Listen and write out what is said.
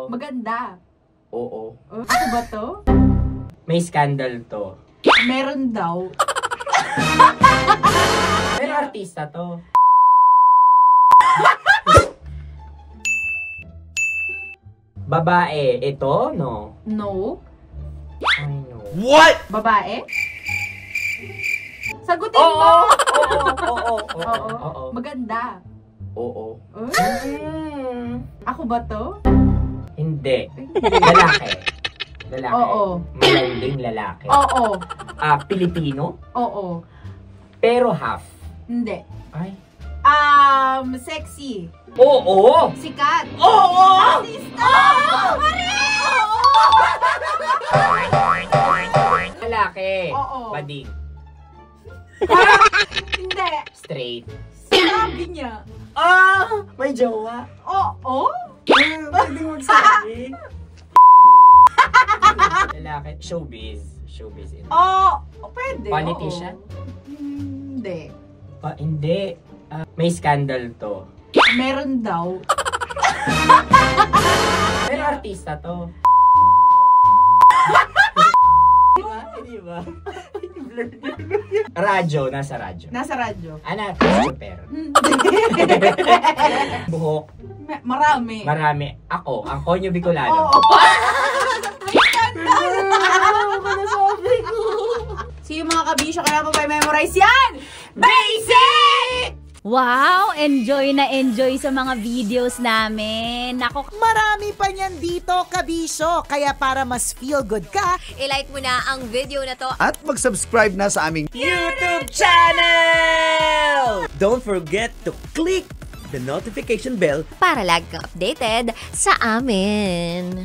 Maganda. Oo. Ako ba to? May scandal to. Meron daw. Pero artista to. Babae, ito, no? No. I know. What? Babae? Sagutin Oo! mo! Oo. Maganda. Oo. Ako ba to? Hindi. Lalaki. Lalaki. Oo. Malanding lalaki. Oo. Pilipino, Oo. pero half. Hindi. Ay. Sexy. Oo! Sikat. Oo! Artista. Lalaki. Oo. Bading. Hindi. Straight. Sabi niya. May jowa. Oo. Pwede magsabi. Lalaki. Showbiz. Showbiz. Pwede. Politician? Hindi. Hindi. May scandal to. Meron daw. Pero artista to. Di ba? Radyo. Nasa radyo. Nasa radyo. Super. Buhok. Marami. Marami. Ako. Ang Konyo Bicolano. Oo. So yung mga kabisyo, kailangan pa memorize yan! Basic! Wow! Enjoy na enjoy sa mga videos namin. Nako, Marami pa niyan dito, kabisyo. Kaya para mas feel good ka, I-like mo na ang video na to. At mag-subscribe na sa aming YouTube channel! Don't forget to click the notification bell Para lagi kang updated sa amin.